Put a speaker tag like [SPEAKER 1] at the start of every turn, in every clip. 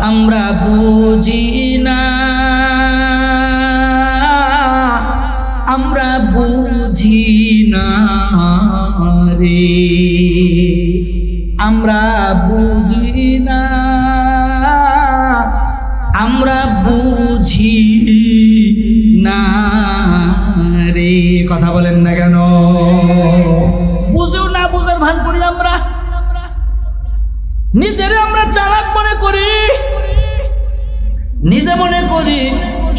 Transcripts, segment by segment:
[SPEAKER 1] আমরা বুঝি না, আমরা বুঝি না রে, আমরা বুঝি না, আমরা বুঝি না রে। কথা বলেন না কেন? বুঝেও না বুঝার ভান করি আমরা, নিজের আমরা চালাক মনে করি, নিজে মনে করি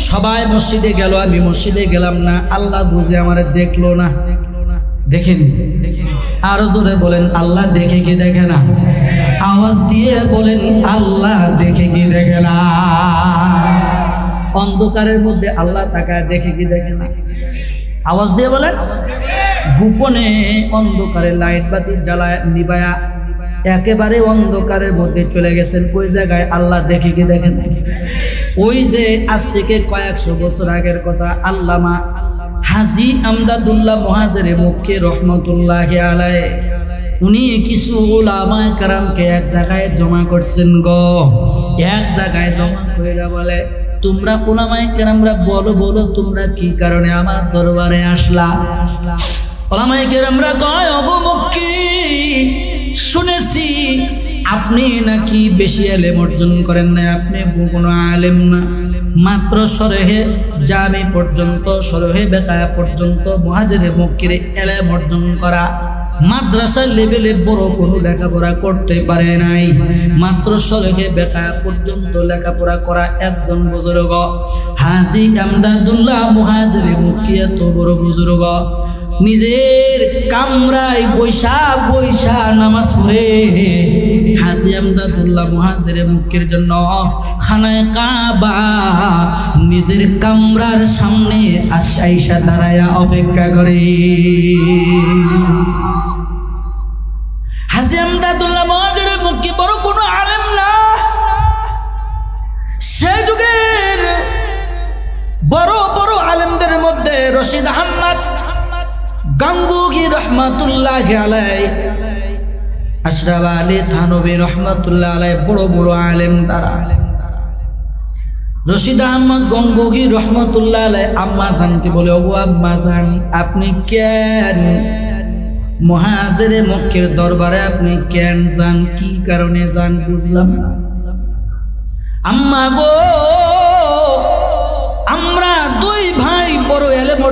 [SPEAKER 1] সবাই মসজিদে গেল, আমি মসজিদে গেলাম না, আল্লাহ বুঝে আমার দেখলো না। দেখেন, আরো জোরে বলেন, আল্লাহ দেখে কি দেখে না? আওয়াজ দিয়ে বলেন, আল্লাহ দেখে কি দেখে না? অন্ধকারের মধ্যে আল্লাহ তাকায় দেখে কি দেখে না? আওয়াজ দিয়ে বলেন। গোপনে অন্ধকারে লাইট বাতি জ্বালায় নিবায়া একেবারে অন্ধকারের মধ্যে চলে গেছেন, ওই জায়গায় আল্লাহ দেখে কি দেখে না? ওই যে আজ থেকে কয়েকশো বছর আগের কথা, আল্লামা হাজী আমদাদুল্লাহ মুহাজিরে মক্কি রহমতুল্লাহি আলাইহি উনি কিছু উলামায়ে কেরামকে এক জায়গায় জমা করছেন গো। এক জায়গায় জমা করে বলে, তোমরা উলামায়ে কেরামরা বলো বলো, তোমরা কি কারণে আমার দরবারে আসলা? উলামায়ে কেরামরা কয়, ওগো মক্কি, শুনেছি আপনি নাকি বেশি ইলম অর্জন করেন না, আপনি কোনো আলেম না, মাত্র শরহে জামি পর্যন্ত, শরহে বেকায়া পর্যন্ত মুহাজিরে মক্কির ইলম অর্জন করা, মাদ্রাসা লেভেলে বড় কোনো লেখাপড়া করতে পারে নাই, মাত্র শরহে বেকায়া পর্যন্ত লেখাপড়া করা একজন বুজুর্গ হাজী আমদাদুল্লাহ মুহাজিরে মক্কি এত বড় বুজুর্গ, নিজের কামরায় বৈশা বৈশা নামাজ পড়ে হাজী আমদাদুল্লাহ মুহাজিরে মক্কির জন্য খানায়ে কাবা নিজের কামরার সামনে আশাইশা দাঁড়ায়া অপেক্ষা করে। হাজী আমদাদুল্লাহ মুহাজিরে মক্কি বড় কোনো আলেম না, সেই যুগের বড় বড় আলেমদের মধ্যে রশিদ আহমদ গাঙ্গুহি রহমাতুল্লাহি আলাইহি, আশরাফ আলী থানভী রহমাতুল্লাহ আলাইহি বড় বড় আলেম তারা। রশিদ আহমদ গঙ্গুহি রহমাতুল্লাহ আলাইহি আম্মা জানকে বলে, ওগো আম্মা জান, আপনি কেন মুহাজিরে মক্কির দরবারে আপনি কেন যান? কি কারণে যান বুঝলাম না। আম্মা গো, আমরা দুই ভাই বড় ইলম